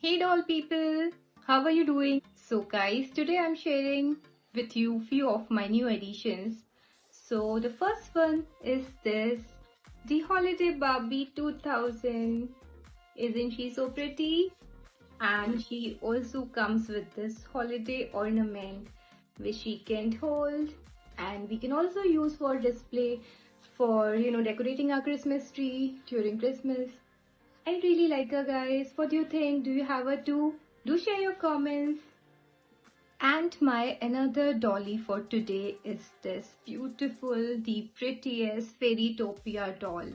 Hey doll people, how are you doing? So guys, today I'm sharing with you few of my new additions. So the first one is this, the Holiday Barbie 2000. Isn't she so pretty? And she also comes with this holiday ornament which she can hold and we can also use for display for decorating our Christmas tree during Christmas. I really like her, guys. What do you think? Do you have her too? Do share your comments. And my another dolly for today is this beautiful, the prettiest Fairytopia doll.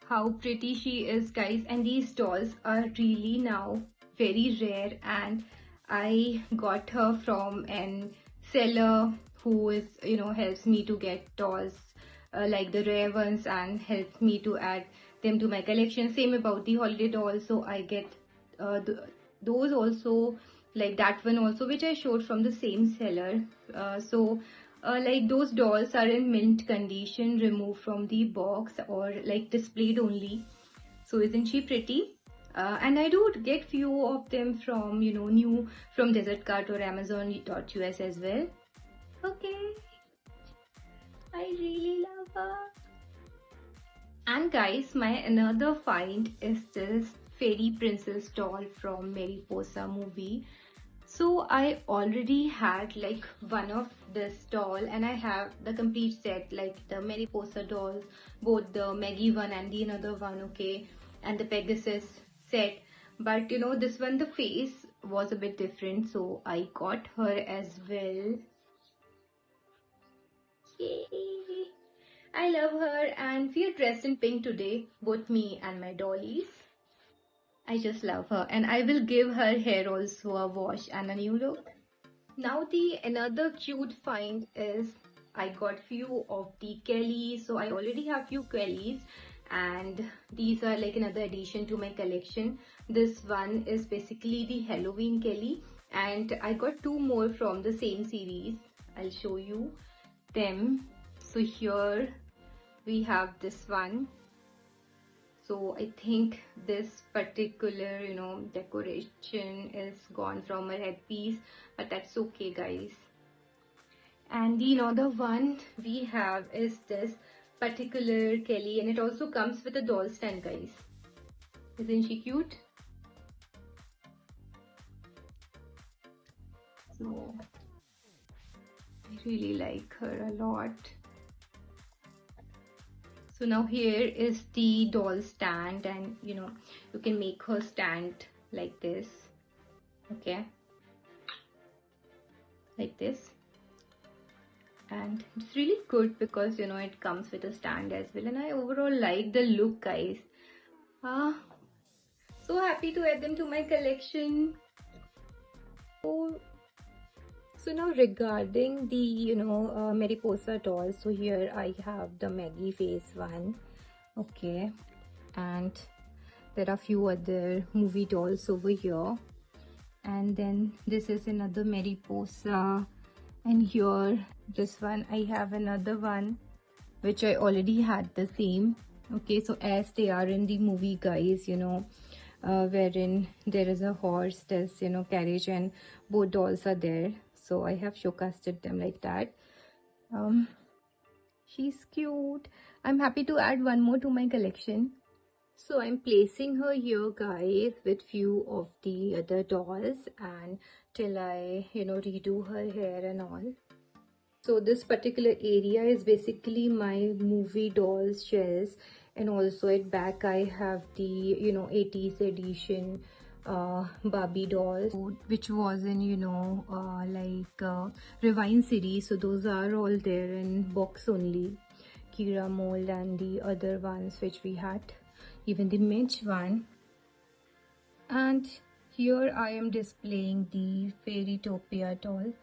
How pretty she is, guys. And these dolls are really now very rare, and I got her from an seller who is helps me to get dolls like the rare ones and helps me to add them to my collection. Same about the holiday dolls, so I get those also, like that one also, which I showed from the same seller. Like those dolls are in mint condition, removed from the box or like displayed only. So isn't she pretty? And I do get few of them from new from Desert Cart or Amazon.us as well. Okay, I really love her. And guys, my another find is this fairy princess doll from Mariposa movie. So I already had like one of this doll and I have the complete set, like the Mariposa dolls, both the Maggie one and the another one, okay, and the Pegasus set. But this one, the face was a bit different, so I got her as well. Yay! I love her, and we are dressed in pink today, both me and my dollies. I just love her, and I will give her hair also a wash and a new look. Now the another cute find is I got few of the Kellys. So I already have few Kellys and these are like another addition to my collection. This one is basically the Halloween Kelly and I got two more from the same series. I'll show you them. So here we have this one. So I think this particular decoration is gone from a headpiece, but that's okay, guys. And the another one we have is this particular Kelly, and it also comes with a doll stand, guys. Isn't she cute? So I really like her a lot. So now here is the doll stand, and you can make her stand like this, okay, like this. And it's really good because it comes with a stand as well, and I overall like the look, guys. Ah, so happy to add them to my collection. So now regarding the Mariposa dolls, so here I have the Maggie face one, okay, and there are few other movie dolls over here, and then this is another Mariposa, and here this one I have another one which I already had the same, okay. So as they are in the movie, guys, wherein there is a horse, there's carriage, and both dolls are there, so I have showcasted them like that. She's cute. I'm happy to add one more to my collection. So I'm placing her here, guys, with few of the other dolls, and till I redo her hair and all. So this particular area is basically my movie dolls shelves, and also at back I have the 80s edition Barbie dolls, which was in Rewind series. So those are all there in box only. Kira mold and the other ones which we had, even the Mitch one. And here I am displaying the Fairytopia doll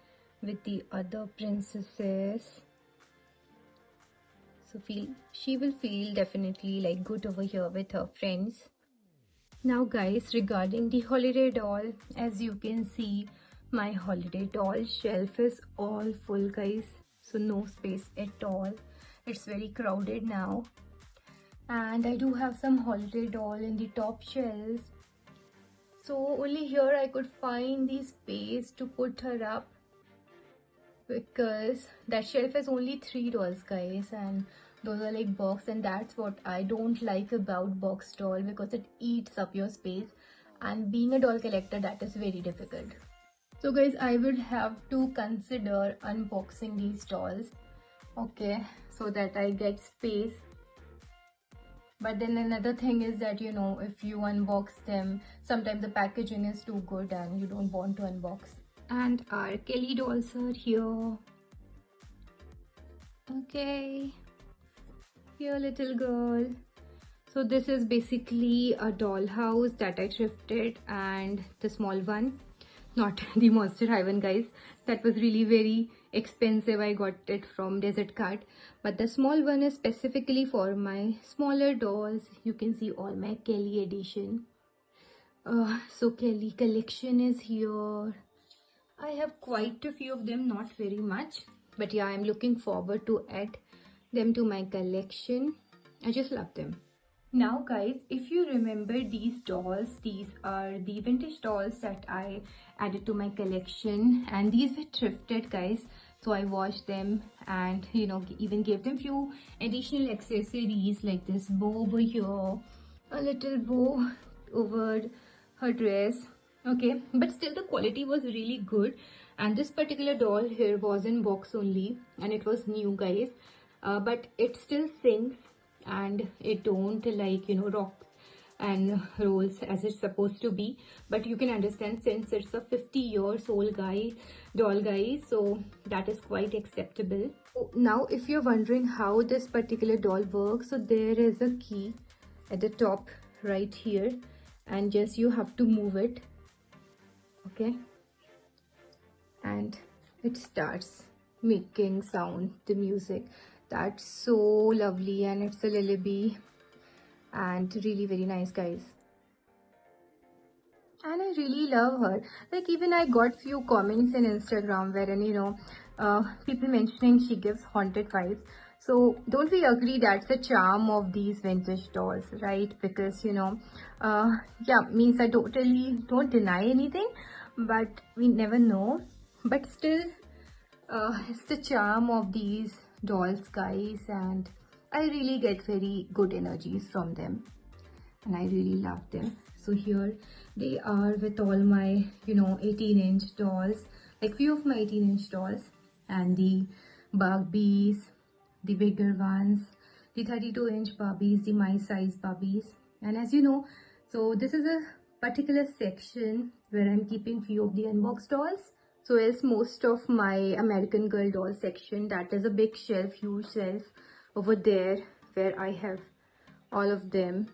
with the other princesses. So she will feel definitely like good over here with her friends. Now guys, regarding the holiday doll, as you can see, my holiday doll shelf is all full, guys. So no space at all. It's very crowded now. And I do have some holiday doll in the top shelves. So only here I could find the space to put her up, because that shelf has only 3 dolls, guys, and those are like box, and that's what I don't like about box doll, because it eats up your space, and being a doll collector, that is very difficult. So guys, I would have to consider unboxing these dolls, okay, so that I get space. But then another thing is that, you know, if you unbox them, sometimes the packaging is too good and you don't want to unbox. And our Kelly dolls are here. Okay, here little girl. So this is basically a dollhouse that I thrifted, and the small one, not the Monster High one, guys. That was really very expensive. I got it from Desert Cart, but the small one is specifically for my smaller dolls. You can see all my Kelly edition. So Kelly collection is here. I have quite a few of them, not very much, but yeah, I'm looking forward to add them to my collection. I just love them. Now guys, if you remember these dolls, these are the vintage dolls that I added to my collection, and these were thrifted, guys. So I washed them and, you know, even gave them few additional accessories like this bow over here, a little bow over her dress. Okay, but still the quality was really good, and this particular doll here was in box only, and it was new, guys. But it still sings, and it don't, like, you know, rock and rolls as it's supposed to be. But you can understand, since it's a 50 years old doll, guys, so that is quite acceptable. So now if you're wondering how this particular doll works, so there is a key at the top right here, and just you have to move it, okay, and it starts making sound, the music. That's so lovely, and it's a lullaby, and really very nice, guys. And I really love her. Like, even I got few comments in Instagram wherein, you know, people mentioning she gives haunted vibes. So don't we agree that's the charm of these vintage dolls, right? Because, you know, yeah, means I totally don't deny anything, but we never know. But still, it's the charm of these dolls, guys, and I really get very good energies from them, and I really love them. So here they are with all my, you know, 18-inch dolls, like few of my 18-inch dolls, and the Barbies, the bigger ones, the 32-inch Barbies, the my size Barbies. And as you know, so this is a particular section where I'm keeping few of the unboxed dolls. So as most of my American Girl doll section, that is a big shelf, huge shelf over there where I have all of them.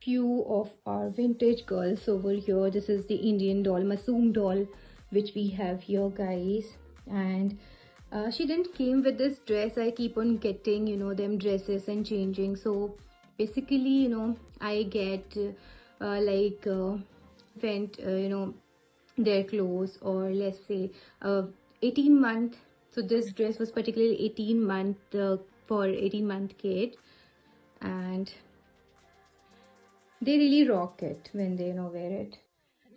Few of our vintage girls over here. This is the Indian doll, Masoom doll, which we have here, guys. And she didn't came with this dress. I keep on getting, you know, them dresses and changing. So basically, you know, I get you know, their clothes, or let's say 18-month. So this dress was particularly 18-month for 18-month kid, and they really rock it when they, you know, wear it.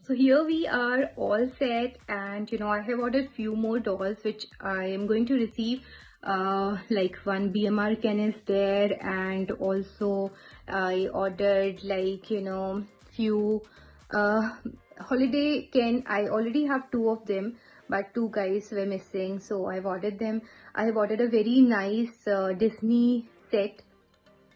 So here we are all set, and, you know, I have ordered few more dolls which I am going to receive. Like one BMR Ken is there, and also I ordered, like, you know, few holiday Ken. I already have 2 of them, but 2 guys were missing, so I've ordered them. I have ordered a very nice Disney set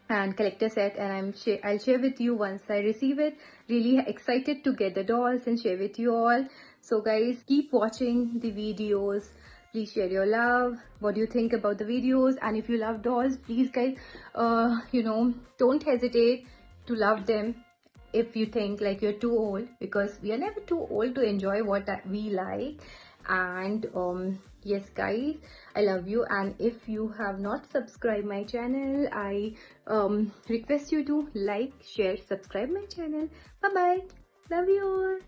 and collector set, and I'll share with you once I receive it. Really excited to get the dolls and share with you all. So guys, keep watching the videos. Please share your love. What do you think about the videos? And if you love dolls, please guys, you know, don't hesitate to love them. If you think like you're too old, because we are never too old to enjoy what we like. And yes guys, I love you, and if you have not subscribed my channel, I request you to like, share, subscribe my channel. Bye bye, love you all.